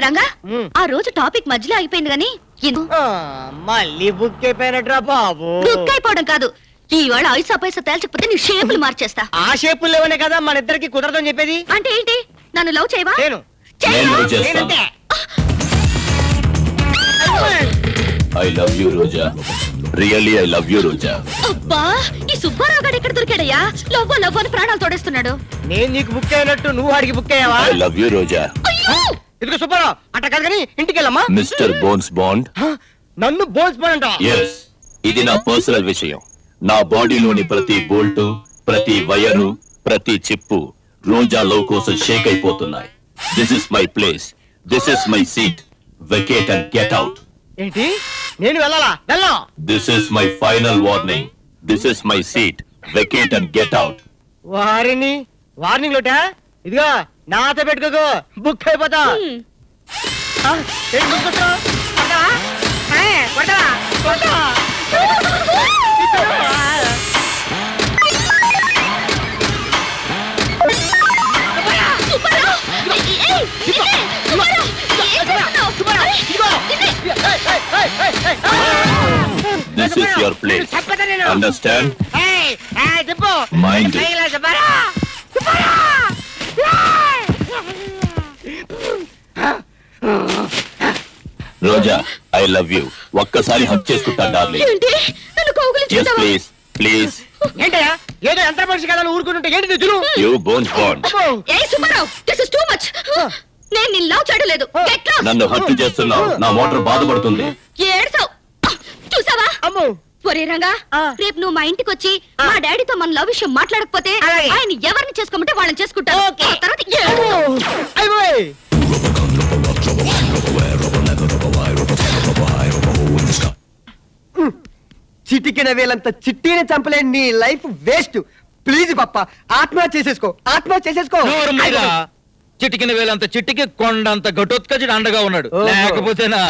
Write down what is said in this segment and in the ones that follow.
రంగా ఆ రోజు టాపిక్ మధ్యలో అయిపోయింది గానీ మళ్ళీ బుక్ అయిపోయినట్రా బాబు. బుక్ అయిపోవడం కాదు, ఈవేళ ఐసా పైసా తేల్చకపోతే నీ షేపులు మార్చేస్తా. ఆ షేపులు లేవనే కదా మన ఇద్దరికి కుదరదని చెప్పేది. అంటే ఏంటి, నన్ను లవ్ చేయవా? నేను I love you, Roja. Really, I love you, Roja. అబ్బా, ఈ సుబ్బారావు గారు ఎక్కడ దొరికాడయ్యా? లవ్ లవ్ అని ప్రాణాలు తోడేస్తున్నాడు. నేను నీకు బుక్ అయినట్టు నువ్వు వాడికి బుక్ అయ్యావా? I love you, Roja. ఇదిగో సుబ్బారావు, అట్ట కాదు కానీ ఇంటికి వెళ్ళమ్మా. Mr. Bones Bond. నన్ను బోన్స్ పడంట. Yes, ఇది నా పర్సనల్ విషయం. నా బాడీలోని ప్రతి బోల్టు, ప్రతి వైరు, ప్రతి చిప్పు రోజా లవ్ కోసం షేక్ అయిపోతున్నాయి. This is my place, this is my seat. Vacate and get out. ఏంటి, నేను వెళ్ళాలా? వెళ్ళా. This is my final warning. This is my seat. Vacate and get out. Warning లోటా? ఇదిగో నాతో పెట్టుకోకు, బుక్ అయిపోతా. This is your place. Understand? Mind it. Roja, I love you. ఒక్కసారి హక్ చేసుకుంటా డార్లింగ్. ఏంటి, నన్ను కౌగిలించుకుంటావా? Yes, please. Please. ఏంటయ్యా, ఏదో ఎంత మనిషి కదా ఊరుకుంటుంటే ఏంటి నిజులు? You Bones Bond. A Subbarao, this is too much. నేను నిన్ను లవ్ చేయలేదు. Get lost. నన్ను హత్య చేస్తున్నావు. నా మోటార్ బాధపడుతుంది. ఏడ్సావ్. చూసావా? అమ్మో. ఒరే రంగా, రేపు నువ్వు మా ఇంటికి వచ్చి మా డాడీతో మన లవ్ విషయం మాట్లాడకపోతే ఆయన ఎవరిని చేసుకోమంటే వాళ్ళని చేసుకుంటారు. ఆ తర్వాత చిటికిన వేలంత చిట్టిని చంపలేని నీ లైఫ్ వేస్ట్. ప్లీజ్ పప్ప, ఆత్మహత్య చేసేసుకో, ఆత్మహత్య చేసేసుకో. చిటికిన వేలంత చిట్టికి కొండంత ఘటోత్కచుడు అండగా ఉన్నాడు. లేకపోతేనా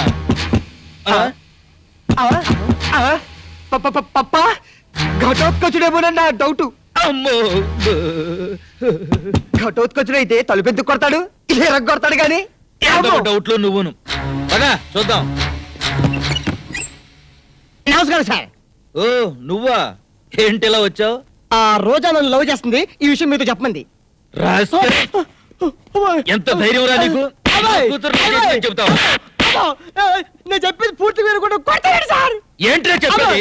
పప్ప ఘటోత్కచుడేమోనన్న డౌట్. అమ్మో, ఘటోత్కచుడైతే తలుపెందుకు కొడతాడు? కొడతాడు గాని. డౌట్లు నువ్వును. చూద్దాం. నమస్కారం సార్. ఓ నువ్వా? ఏంటి ఇలా వచ్చావు? ఆ రోజా నన్ను లవ్ చేస్తుంది, ఈ విషయం మీతో చెప్పమంది. ఎంత ధైర్యం రా నీకు? చెప్తావు? నేను చెప్పేది పూర్తి మీరు కూడా కొడతాడు సార్. ఏంటో చెప్పేది?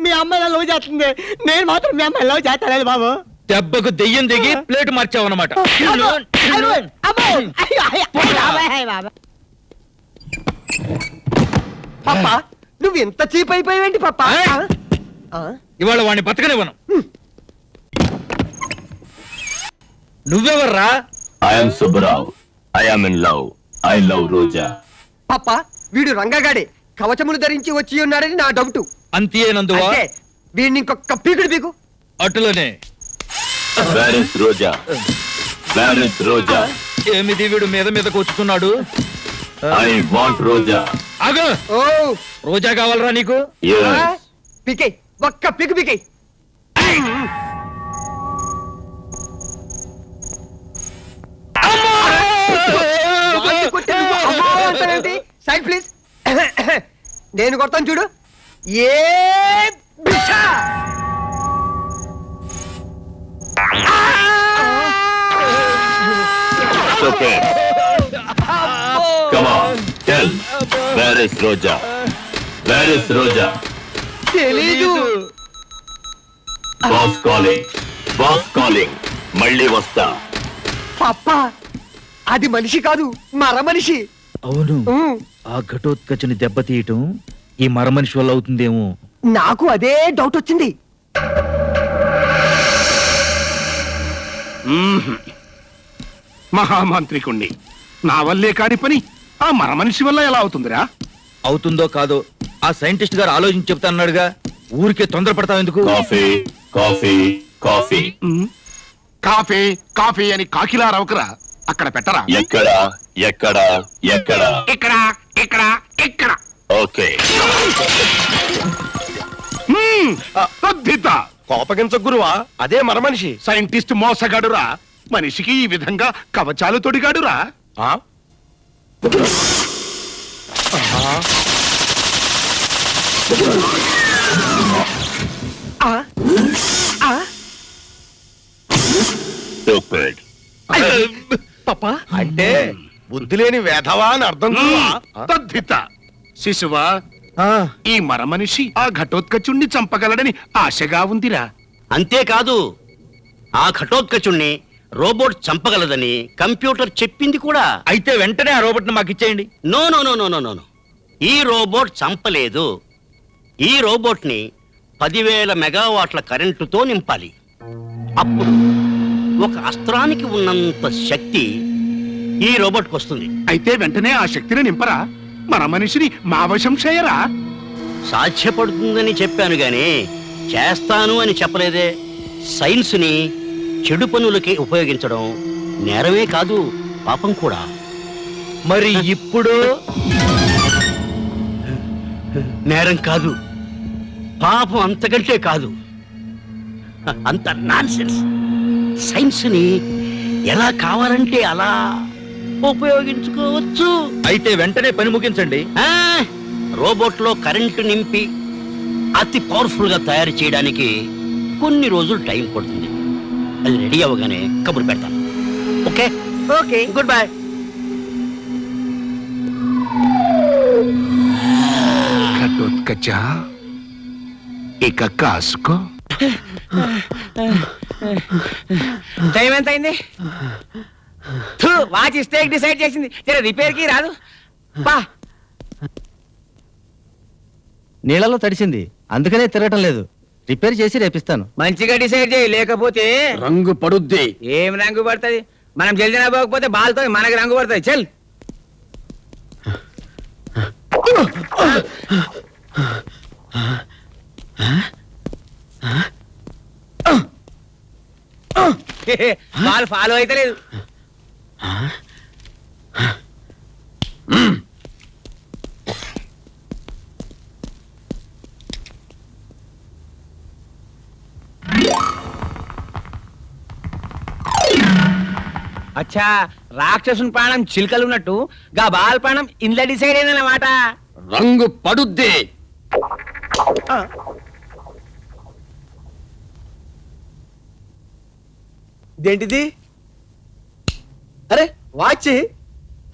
మీ అమ్మాయి లవ్ చేస్తుంది, నేను మాత్రం మీ అమ్మాయి లవ్ చేస్తాను బాబు. దెబ్బకు దెయ్యం దిగి ప్లేట్ మార్చావన్నమాట. పప్ప, నువ్వు ఎంత చీప్ అయిపోయావేంటి పప్ప? ఇవాళ వాడిని బతకనివ్వను. నువ్వెవర్రా? I'm Subbarao. I am in love. I love Roja. పప్ప, వీడు రంగగాడే కవచములు ధరించి వచ్చి ఉన్నాడని నా డౌట్. అంతేనందువా? వీడిని ఇంకొక పీకుడు పీకు. అటులోనే. Where is Roja? Where is Roja? ఏమిది వీడు మీద మీద కూర్చున్నాడు? I want Roja. ఆగు. ఓ, రోజా కావాలరా నీకు? Yes. పీకే, ఒక్క పీకు పీకే. Side please. నేను కొడతాను చూడు. ఏ Bisha! Okay. Come on. Tell. Where is Roja? Where is Roja? తెలీదు. Boss calling. Boss calling. మళ్ళీ వస్తా. పప్ప, అది మనిషి కాదు, మర మనిషి. అవును, ఆ ఘటోత్కచుని దెబ్బతీయటం ఈ మరమనిషి వల్ల అవుతుందేమో. నాకు అదే డౌట్ వచ్చింది. మహామంత్రికుణ్ణి నా వల్లే కాని పని ఆ మరమనిషి వల్ల ఎలా అవుతుందిరా? అవుతుందో కాదో ఆ సైంటిస్ట్ గారు ఆలోచించి చెప్తాన్నాడుగా. ఊరికే తొందరపడతావు ఎందుకు? Coffee coffee coffee. Coffee coffee అని కాకిలా రవకరా. అక్కడ పెట్టరా? ఎక్కడ ఎక్కడ ఎక్కడ? ఇక్కడ ఇక్కడ ఇక్కడ. ఓకే. అద్భుత. కోపగించ గురువా, అదే మరమనిషి. సైంటిస్ట్ మోసగాడురా. మనిషికి ఈ విధంగా కవచాలు తొడిగాడురా Stupid. పాపా అంటే బుద్ధి లేని వేధవా అని అర్థం తద్ధిత శిశువా ఈ మరమనిషి ఆ ఘటోత్కచుణ్ణి చంపగలడని ఆశగా ఉందిరా. అంతేకాదు ఆ ఘటోత్కచుణ్ణి రోబోట్ చంపగలదని కంప్యూటర్ చెప్పింది కూడా. అయితే వెంటనే ఆ రోబోట్ మాకు ఇచ్చేయండి. No no no no no no ఈ రోబోట్ చంపలేదు. ఈ రోబోట్ ని 10,000 మెగావాట్ల కరెంటుతో నింపాలి. అప్పుడు ఒక అస్త్రానికి ఉన్నంత శక్తి ఈ రోబోట్కి వస్తుంది. అయితే వెంటనే ఆ శక్తిని నింపరా, మన మనిషిని మా వశం చేయరా. సాధ్యపడుతుందని చెప్పాను గాని చేస్తాను అని చెప్పలేదే. సైన్స్ ని చెడు పనులకి ఉపయోగించడం నేరమే కాదు, పాపం కూడా. మరి ఇప్పుడు నేరం కాదు, పాపం అంతకంటే కాదు. అంత నాన్సెన్స్. సైన్స్ ని ఎలా కావాలంటే అలా ఉపయోగించుకోవచ్చు. అయితే వెంటనే పని ముగించండి. రోబోట్ లో కరెంటు నింపి అతి పవర్ఫుల్ గా తయారు చేయడానికి కొన్ని రోజులు టైం పడుతుంది. అది రెడీ అవ్వగానే కబురు పెడతాను. Okay okay good bye. Ghatotkacha ఇక కాసుకో. టైం ఎంత అయింది? వాచ్ స్టేక్ డిసైడ్ చేసింది, రిపేర్ కి రాదు. పా నీళ్ళలో తడిసింది, అందుకనే తిరగటం లేదు. రిపేర్ చేసి రేపిస్తాను. మంచిగా డిసైడ్ చేయి, లేకపోతే రంగు పడుద్ది. ఏం రంగు పడుతుంది? మనం జల్దీ పోకపోతే బాల్తో మనకి రంగు పడుతుంది. చల్ బాల్ ఫాలో అయితే లేదు. అచ్చా, రాక్షసుని ప్రాణం చిలుకలు ఉన్నట్టు గా బాల్ ప్రాణం ఇంట్లో డిసైడ్ అయిందన్నమాట. రంగు పడుద్ది. ఇదేంటిది? అరే వాచి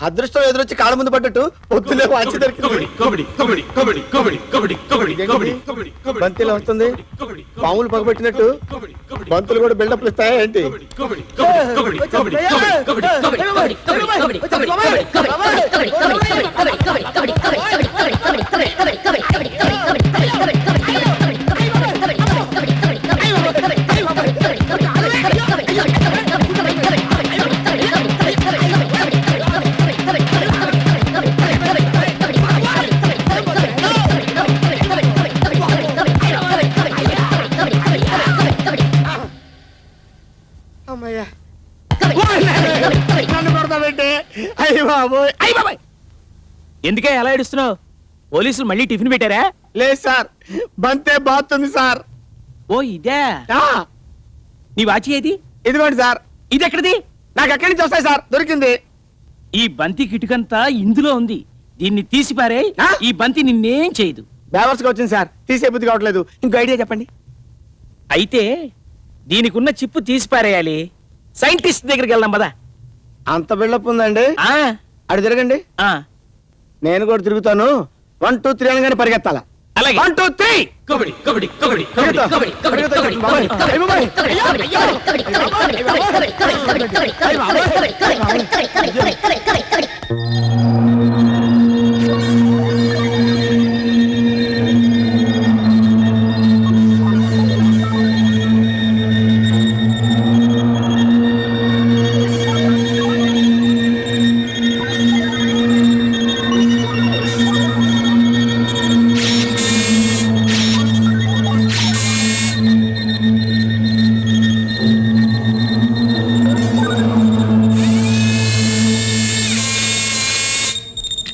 అదృష్టం ఎదురొచ్చి కాళ్ళ ముందు పడ్డట్టు పొద్దులే వాచి దొరికింది. బంతిలో వస్తుంది, పాములు పగబెట్టినట్టు బంతులు కూడా బిల్డప్లు ఇస్తాయా ఏంటి? ఎందుకే ఎలా ఏడుస్తున్నావు? పోలీసులు మళ్ళీ టిఫిన్ పెట్టారా? లేదు సార్, బంతే బాతుంది సార్. ఓ ఇదే నీ వాచి ఏది? ఇదిగోండి సార్. ఇది ఎక్కడిది? నాకు ఎక్కడి నుంచి వస్తాయి సార్? దొరికింది. ఈ బంతి కిటుకంతా ఇందులో ఉంది. దీన్ని తీసిపారే. ఈ బంతి నిన్నేం చేయదు. బేవర్స్గా వచ్చింది సార్, తీసే బుద్ధి కావట్లేదు. ఇంకో ఐడియా చెప్పండి. అయితే దీనికి ఉన్న చిప్పు తీసిపారేయాలి. సైంటిస్ట్ దగ్గరికి వెళ్దాం పదా. అంత బిల్డప్ ఉందండి? అటు తిరగండి. నేను కూడా తిరుగుతాను. 1 2 3 అనగానే పరిగెత్తాలా? అలాగే. 1 2 3.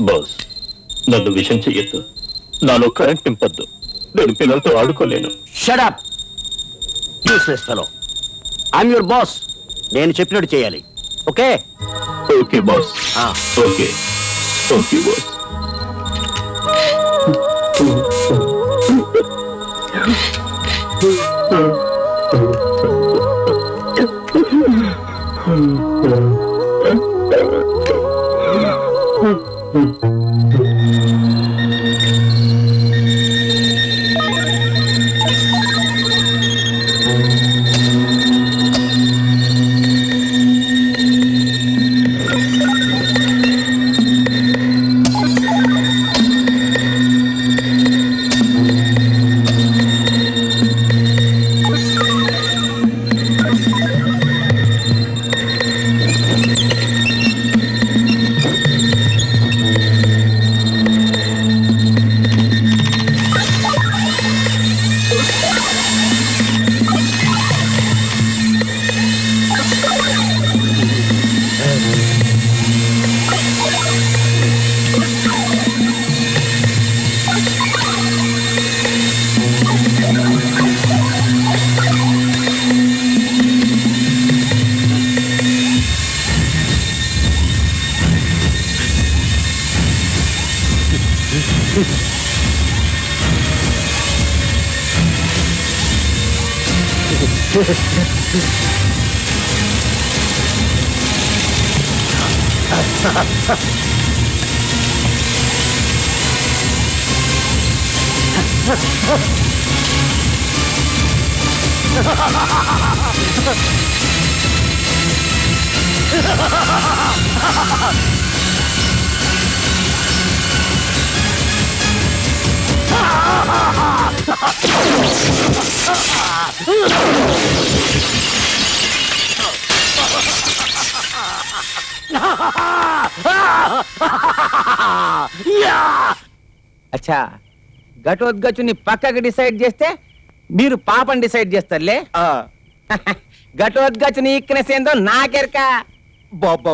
బాస్, నన్ను విషం చెయ్యొద్దు. నాలో కరెంట్ నింపొద్దు. నేను పిల్లలతో ఆడుకోలేను. Shut up useless fellow. I'm your boss. నేను చెప్పినట్టు చేయాలి. Okay? Okay boss. Okay okay boss. అచ్చా, ఘటోద్గచుని పక్కకి డిసైడ్ చేస్తే మీరు పాపని డిసైడ్ చేస్తారులే. ఘటోద్గచుని ఈక్నెస్ ఏందో నాకెరక. బాబు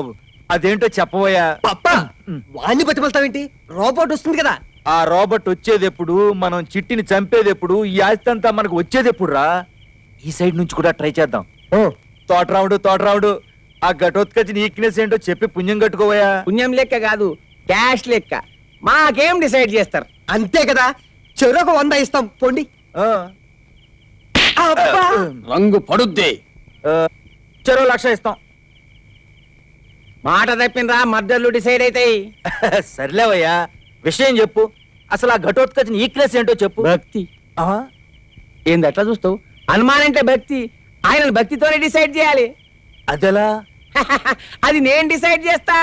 అదేంటో చెప్పబోయా. పప్ప వాణ్ణి బతిమలుతావేంటి? రోబోట్ వస్తుంది కదా. ఆ రాబర్ట్ వచ్చేది ఎప్పుడు, మనం చిట్టిని చంపేది ఎప్పుడు, ఈ ఆస్తి అంతా మనకు వచ్చేది ఎప్పుడు రా? ఈ సైడ్ నుంచి కూడా ట్రై చేద్దాం. తోటరావుడు ఆ ఘటోత్కచుని ఈక్నెస్ ఏంటో చెప్పి పుణ్యం కట్టుకోవయా. పుణ్యం లెక్క కాదు, క్యాష్ లెక్క. మాకేం డిసైడ్ చేస్తారు? అంతే కదా, చెరొక 100 ఇస్తాం పోండి. అబ్బా! రంగు పడుద్ది. చెరో 1,00,000 ఇస్తాం. మాట తప్పినరా, మర్డర్లు డిసైడ్ అవుతాయి. సర్లేవయ్యా, విషయం చెప్పు. అసలు ఆ ఘటోత్కచుని ఈక్నెస్ ఏంటో చెప్పు. భక్తి. ఏంది అట్లా చూస్తావు? హనుమాన్ అంటే భక్తి, ఆయన భక్తితోనే డిసైడ్ చేయాలి. అదెలా? అది నేను డిసైడ్ చేస్తా.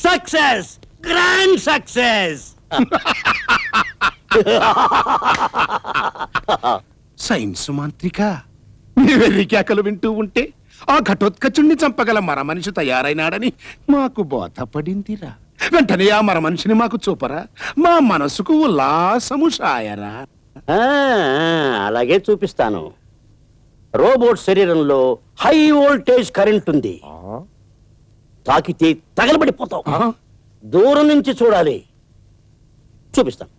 Success, grand success. సైన్స్ మాంత్రిక, మీ వెర్రి కేకలు వింటూ ఉంటే ఆ ఘటోత్కచుణ్ణి చంపగల మర మనిషి తయారైనాడని మాకు బోధపడిందిరా. వెంటనే ఆ మర మనిషిని మాకు చూపరా, మా మనసుకు ఉల్లాసము షాయరా. అలాగే చూపిస్తాను. రోబోట్ శరీరంలో హై వోల్టేజ్ కరెంట్ ఉంది. తాకితే తగలబడిపోతావు. దూరం నుంచి చూడాలి. చూపిస్తాను.